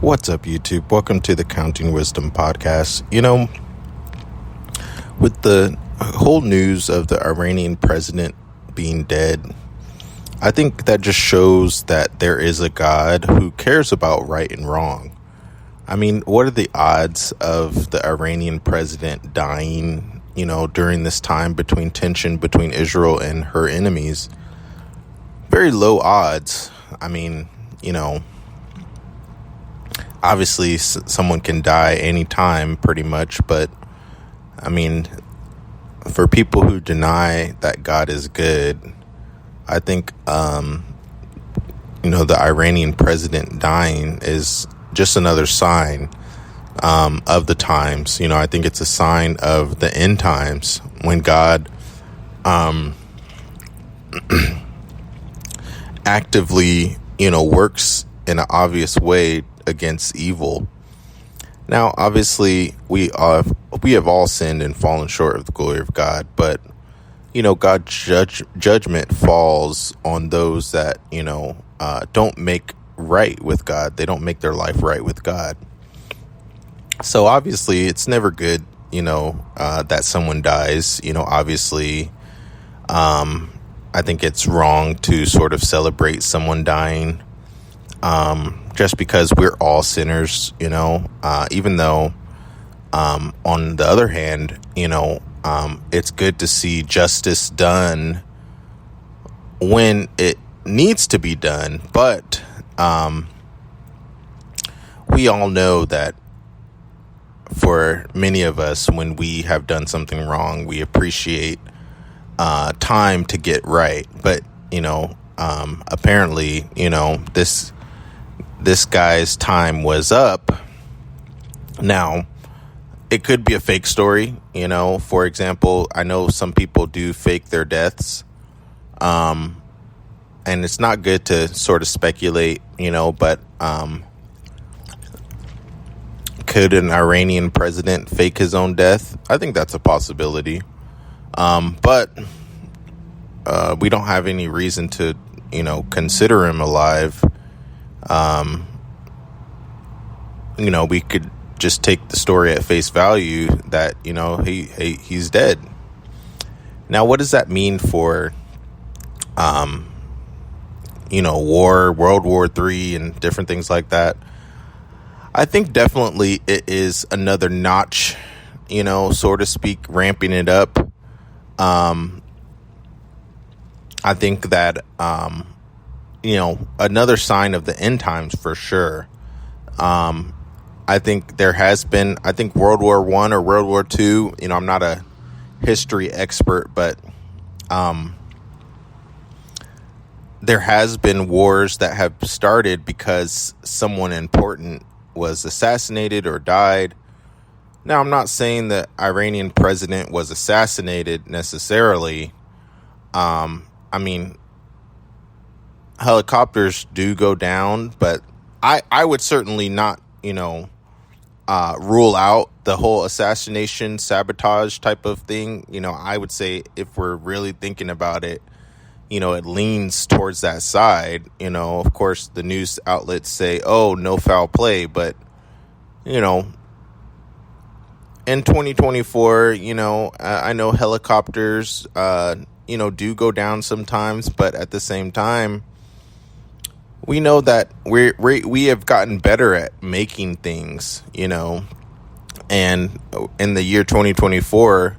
What's up, YouTube? Welcome to the Counting Wisdom podcast. With the whole news of the Iranian president being dead, I think that just shows that there is a God who cares about right and wrong. I mean, what are the odds of the Iranian president dying, during this time between tension between Israel and her enemies? Very low odds. I mean, obviously someone can die anytime pretty much, but I mean, for people who deny that God is good, I think, the Iranian president dying is just another sign of the times. I think it's a sign of the end times when God actively, works in an obvious way against evil. Now, obviously, we have all sinned and fallen short of the glory of God, but God's judgment falls on those that don't make right with God. They don't make their life right with God. So obviously, it's never good, that someone dies. Obviously, I think it's wrong to sort of celebrate someone dying. Just because we're all sinners, even though, on the other hand, it's good to see justice done when it needs to be done. But, we all know that for many of us, when we have done something wrong, we appreciate, time to get right. But, apparently, this guy's time was up. Now, it could be a fake story. For example, I know some people do fake their deaths. And it's not good to sort of speculate, but could an Iranian president fake his own death? I think that's a possibility. But we don't have any reason to, consider him alive. We could just take the story at face value that, he's dead. Now, what does that mean for, World War III and different things like that? I think definitely it is another notch, so to speak, ramping it up. I think that, another sign of the end times for sure. I think there has been, World War I or World War II, I'm not a history expert, but there has been wars that have started because someone important was assassinated or died. Now, I'm not saying the Iranian president was assassinated necessarily. I mean, helicopters do go down, but I would certainly not, rule out the whole assassination, sabotage type of thing. I would say if we're really thinking about it, it leans towards that side. Of course, the news outlets say, oh, no foul play. But, in 2024, I know helicopters, do go down sometimes. But at the same time, we know that we have gotten better at making things, and in the year 2024,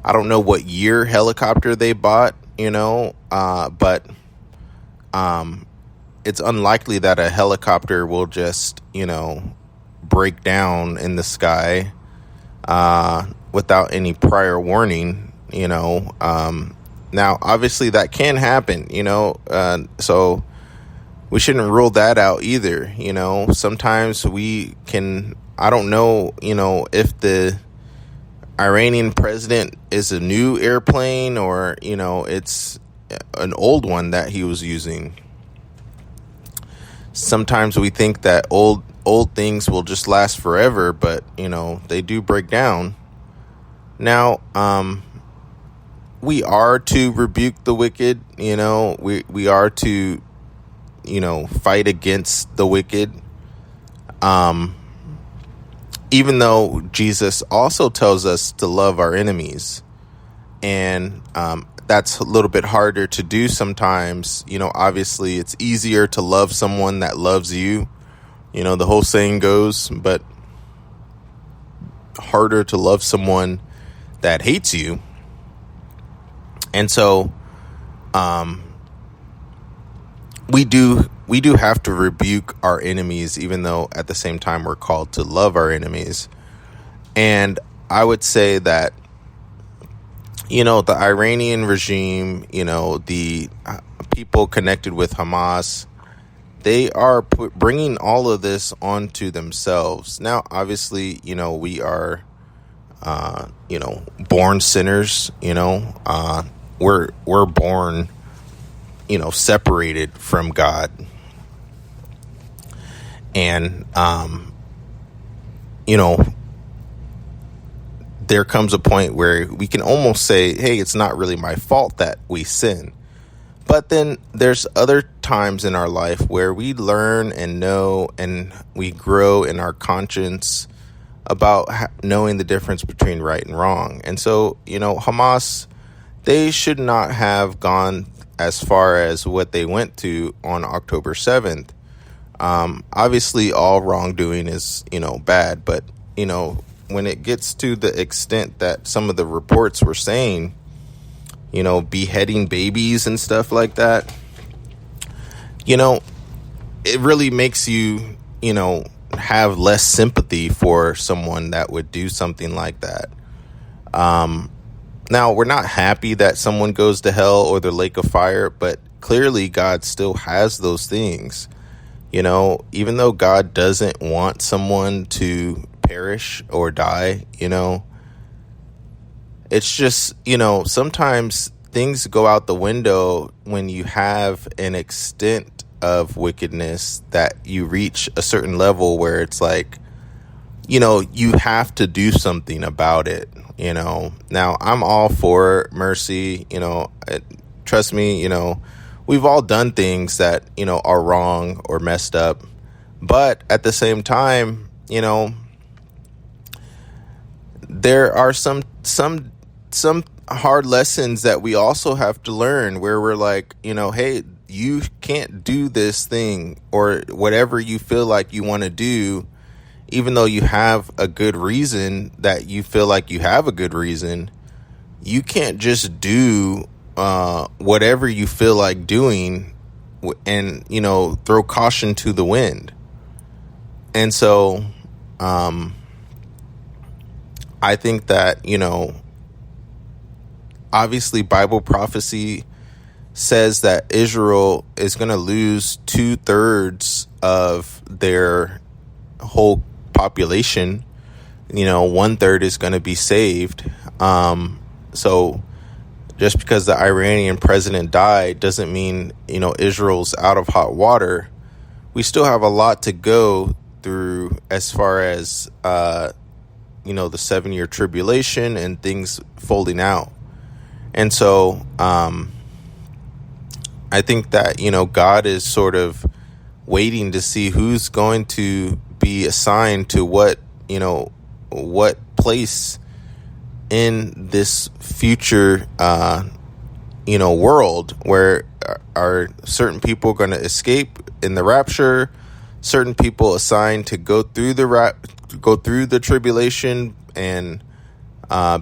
I don't know what year helicopter they bought, but it's unlikely that a helicopter will just, break down in the sky without any prior warning, Now, obviously that can happen, so we shouldn't rule that out either. Sometimes we can, I don't know, if the Iranian president is a new airplane or, it's an old one that he was using. Sometimes we think that old things will just last forever, but, they do break down. Now, we are to rebuke the wicked, we are to, fight against the wicked. even though Jesus also tells us to love our enemies, and that's a little bit harder to do sometimes. Obviously it's easier to love someone that loves you, the whole saying goes, but harder to love someone that hates you. And so we do have to rebuke our enemies, even though at the same time we're called to love our enemies. And I would say that the Iranian regime, the people connected with Hamas, they are bringing all of this onto themselves. Now, obviously, we are, born sinners. We're born, separated from God, and there comes a point where we can almost say, hey, it's not really my fault that we sin. But then there's other times in our life where we learn and know, and we grow in our conscience about knowing the difference between right and wrong. And so, Hamas, they should not have gone as far as what they went to on October 7th. Obviously, all wrongdoing is, bad. But, when it gets to the extent that some of the reports were saying, beheading babies and stuff like that, it really makes you, have less sympathy for someone that would do something like that. Now, we're not happy that someone goes to hell or the lake of fire, but clearly God still has those things. Even though God doesn't want someone to perish or die, it's just, sometimes things go out the window when you have an extent of wickedness that you reach a certain level where it's like, you have to do something about it. Now I'm all for mercy. Trust me, we've all done things that, are wrong or messed up. But at the same time, there are some hard lessons that we also have to learn where we're like, hey, you can't do this thing or whatever you feel like you want to do, even though you have a good reason that you feel like you have a good reason. You can't just do whatever you feel like doing and, throw caution to the wind. And so I think that, obviously Bible prophecy says that Israel is going to lose 2/3 of their whole population. 1/3 is going to be saved. So just because the Iranian president died doesn't mean, Israel's out of hot water. We still have a lot to go through as far as, the 7-year tribulation and things folding out. And so, I think that, God is sort of waiting to see who's going to be assigned to what place in this future, world where are certain people going to escape in the rapture, certain people assigned to go through the tribulation and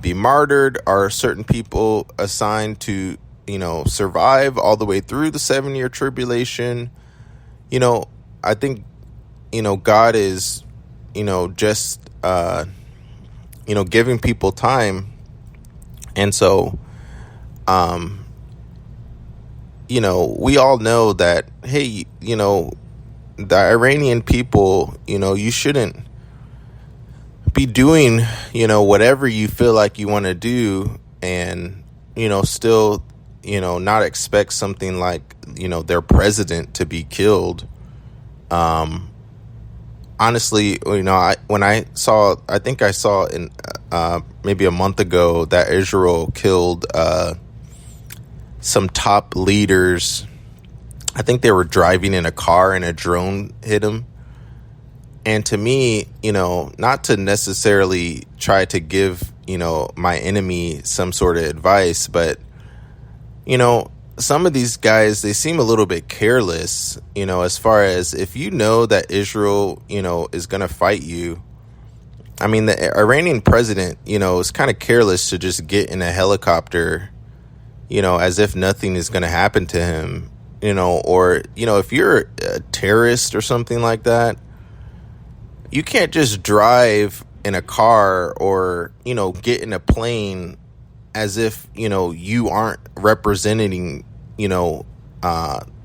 be martyred, are certain people assigned to survive all the way through the 7-year tribulation. I think God is just giving people time. And so we all know that, hey, the Iranian people, you shouldn't be doing, whatever you feel like you want to do and, still, not expect something like, their president to be killed. Honestly, I think I saw in maybe a month ago that Israel killed some top leaders. I think they were driving in a car and a drone hit them. And to me, not to necessarily try to give, my enemy some sort of advice, but, some of these guys, they seem a little bit careless, as far as if you know that Israel, is going to fight you. I mean, the Iranian president, is kind of careless to just get in a helicopter, as if nothing is going to happen to him, or, if you're a terrorist or something like that, you can't just drive in a car or, get in a plane as if, you aren't representing,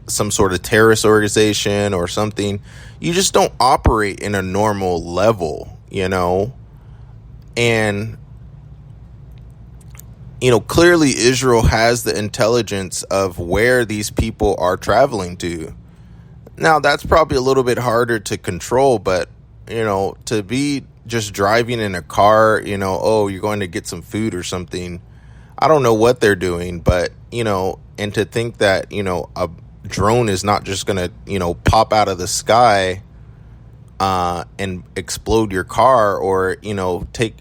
some sort of terrorist organization or something. You just don't operate in a normal level, and, clearly Israel has the intelligence of where these people are traveling to. Now, that's probably a little bit harder to control, but to be just driving in a car, oh, you're going to get some food or something. I don't know what they're doing, but, and to think that, a drone is not just going to, pop out of the sky and explode your car or, take,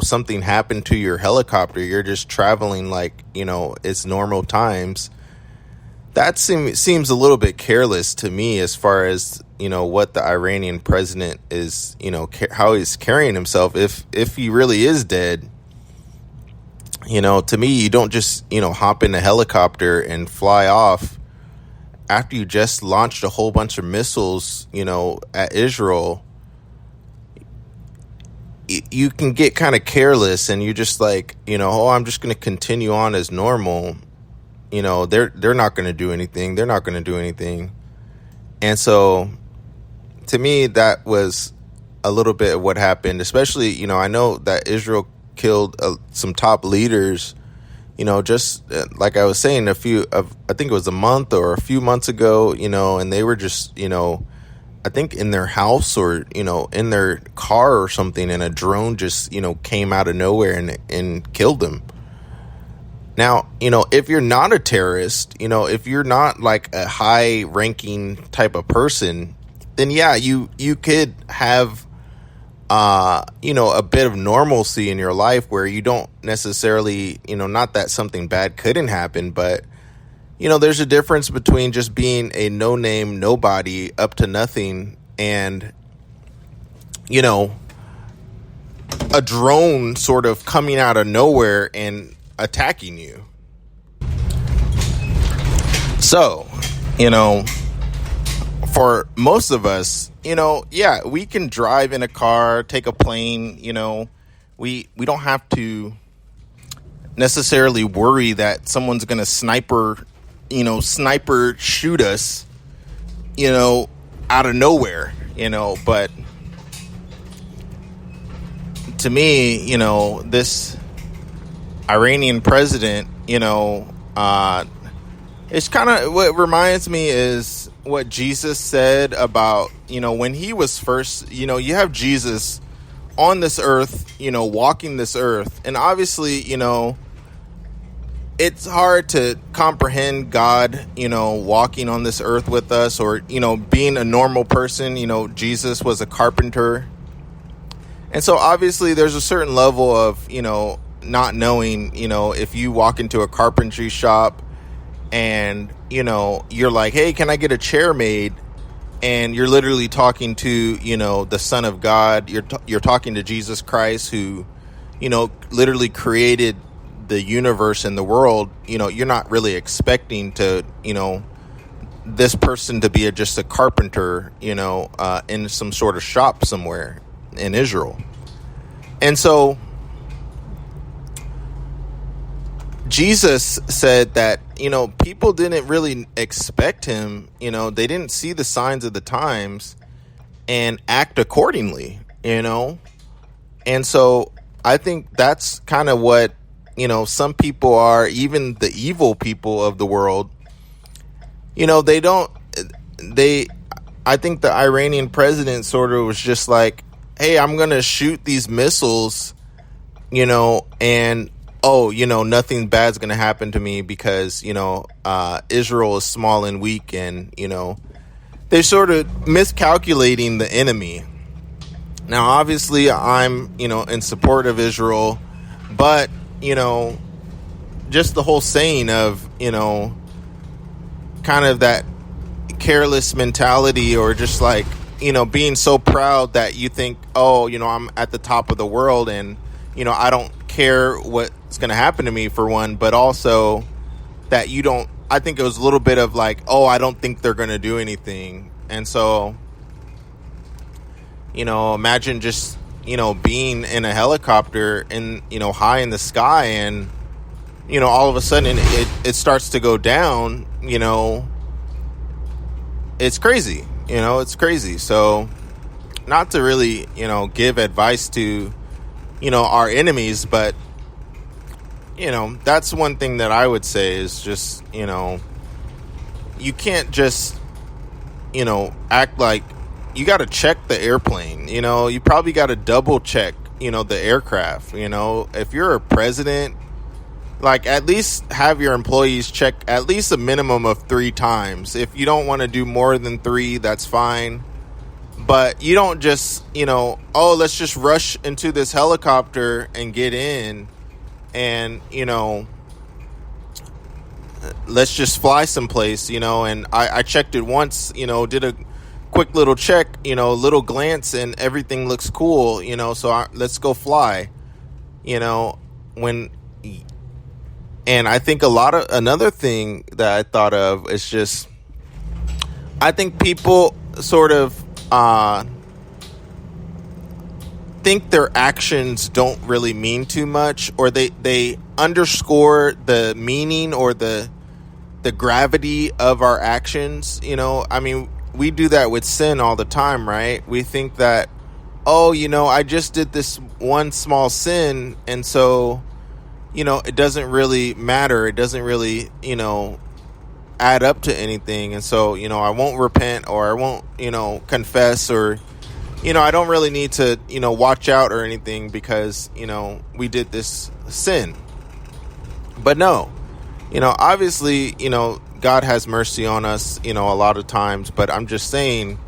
something happen to your helicopter. You're just traveling like, it's normal times. That seems a little bit careless to me as far as, what the Iranian president is, how he's carrying himself. If he really is dead, to me, you don't just, hop in a helicopter and fly off after you just launched a whole bunch of missiles, at Israel. You can get kind of careless and you just like, oh, I'm just going to continue on as normal. They're not going to do anything. They're not going to do anything. And so to me, that was a little bit of what happened, especially, I know that Israel killed some top leaders, just like I was saying, I think it was a month or a few months ago, and they were just, I think in their house or, in their car or something, and a drone just, came out of nowhere and killed them. Now, if you're not a terrorist, if you're not like a high ranking type of person, then yeah, you could have, a bit of normalcy in your life where you don't necessarily, not that something bad couldn't happen, but, there's a difference between just being a no-name nobody up to nothing and, a drone sort of coming out of nowhere and attacking you. So, for most of us, yeah, we can drive in a car, take a plane, we don't have to necessarily worry that someone's going to sniper shoot us, out of nowhere, but to me, this Iranian president, it's kind of what reminds me is what Jesus said about, when he was first, you have Jesus on this earth, walking this earth. And obviously, it's hard to comprehend God, walking on this earth with us or, being a normal person. Jesus was a carpenter. And so obviously there's a certain level of, not knowing, if you walk into a carpentry shop and, you're like, hey, can I get a chair made? And you're literally talking to, the Son of God. You're talking to Jesus Christ, who, literally created the universe and the world. You're not really expecting to, this person to be just a carpenter, in some sort of shop somewhere in Israel. And so Jesus said that, people didn't really expect him, they didn't see the signs of the times and act accordingly, And so I think that's kind of what, some people are, even the evil people of the world, I think the Iranian president sort of was just like, hey, I'm going to shoot these missiles, and nothing bad's going to happen to me because, Israel is small and weak and, they're sort of miscalculating the enemy. Now, obviously, I'm, in support of Israel, but, just the whole saying of, kind of that careless mentality, or just like, being so proud that you think, oh, I'm at the top of the world, and, I don't care what's going to happen to me, for one, but also that I think it was a little bit of like, oh, I don't think they're going to do anything. And so, imagine just, being in a helicopter and, high in the sky, and, all of a sudden it starts to go down, it's crazy, it's crazy. So not to really, give advice to, our enemies, but, that's one thing that I would say is just, you can't just, act like, you got to check the airplane, you probably got to double check, the aircraft, if you're a president, like, at least have your employees check at least a minimum of 3 times. If you don't want to do more than 3, that's fine. But you don't just, oh, let's just rush into this helicopter and get in and, let's just fly someplace, and I checked it once, did a quick little check, little glance, and everything looks cool, so let's go fly, and I think another thing that I thought of is just, I think people sort of think their actions don't really mean too much, or they underscore the meaning or the gravity of our actions. I mean, we do that with sin all the time, right? We think that, oh, I just did this one small sin, and so, it doesn't really matter. It doesn't really, add up to anything. And so, I won't repent, or I won't, confess, or, I don't really need to, watch out or anything because, we did this sin. But no, obviously, God has mercy on us, a lot of times, but I'm just saying,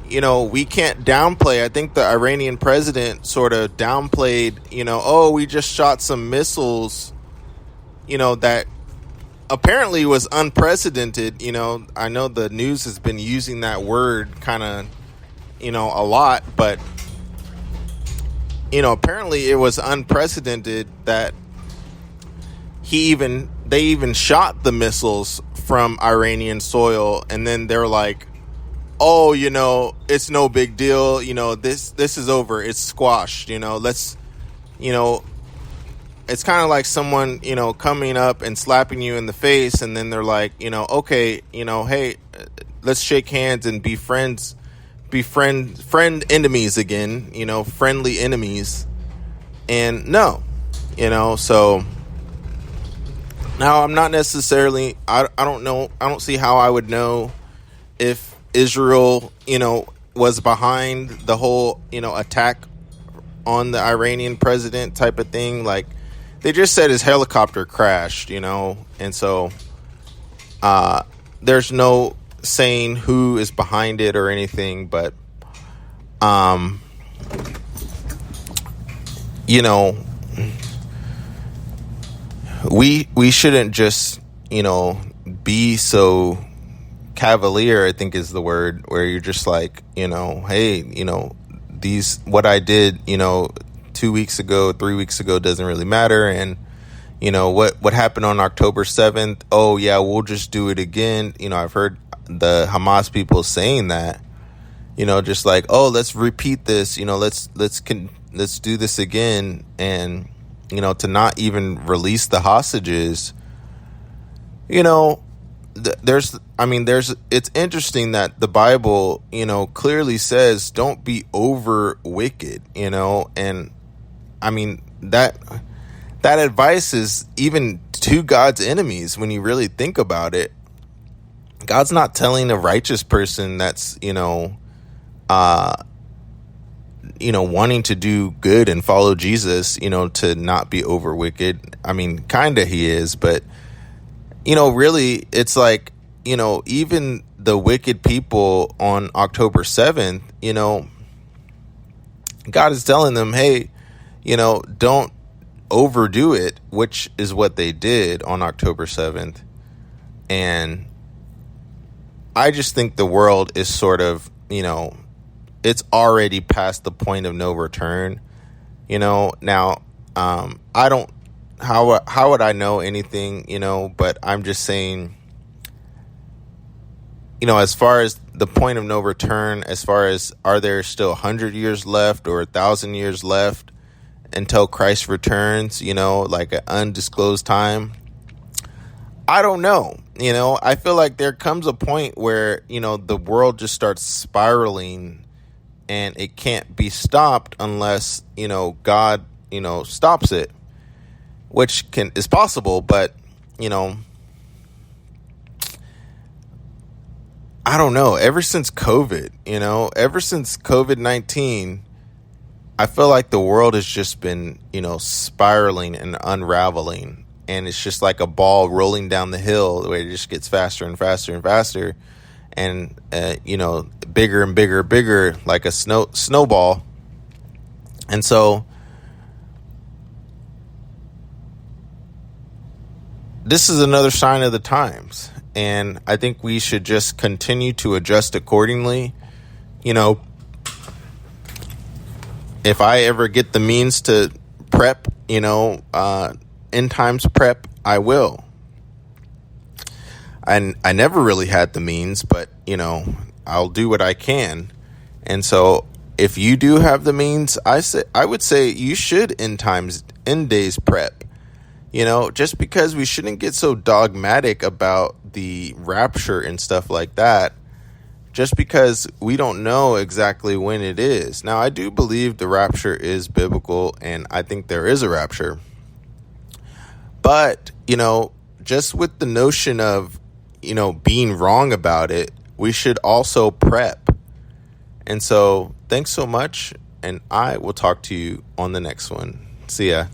we can't downplay. I think the Iranian president sort of downplayed, oh, we just shot some missiles, that apparently was unprecedented. I know the news has been using that word kind of, a lot, but, apparently it was unprecedented that they even shot the missiles from Iranian soil, and then they're like, oh, it's no big deal, this is over, it's squashed, let's, it's kind of like someone, coming up and slapping you in the face, and then they're like, okay, hey, let's shake hands and be friends, friend enemies again, friendly enemies. And no, so now I'm not necessarily, I don't know, I don't see how I would know if Israel, was behind the whole, attack on the Iranian president type of thing. Like, they just said his helicopter crashed, and so there's no saying who is behind it or anything, but we shouldn't just, be so cavalier, I think is the word, where you're just like, hey, what I did, 2 weeks ago, 3 weeks ago doesn't really matter. And, what happened on October 7th, oh yeah, we'll just do it again. I've heard the Hamas people saying that, just like, oh, let's repeat this, let's do this again. And, to not even release the hostages, it's interesting that the Bible, clearly says don't be over wicked, and I mean, that advice is even to God's enemies when you really think about it. God's not telling a righteous person that's, wanting to do good and follow Jesus, to not be over wicked. I mean, kind of he is, but, really it's like, even the wicked people on October 7th, God is telling them, hey, don't overdo it, which is what they did on October 7th. And I just think the world is sort of, it's already past the point of no return. Now, I don't, how would I know anything, but I'm just saying, as far as the point of no return, as far as are there still 100 years left or 1,000 years left until Christ returns, like an undisclosed time? I don't know. I feel like there comes a point where, the world just starts spiraling and it can't be stopped unless, God, stops it, which is possible. But, I don't know. Ever since COVID-19, I feel like the world has just been, spiraling and unraveling. And it's just like a ball rolling down the hill where it just gets faster and faster and faster. And, bigger and bigger and bigger, like a snowball. And so this is another sign of the times. And I think we should just continue to adjust accordingly. If I ever get the means to prep, end times prep, I will. And I never really had the means, but, I'll do what I can. And so if you do have the means, I would say you should end days prep. Just because we shouldn't get so dogmatic about the rapture and stuff like that, just because we don't know exactly when it is. Now, I do believe the rapture is biblical, and I think there is a rapture. But, just with the notion of, being wrong about it, we should also prep. And so, thanks so much, and I will talk to you on the next one. See ya.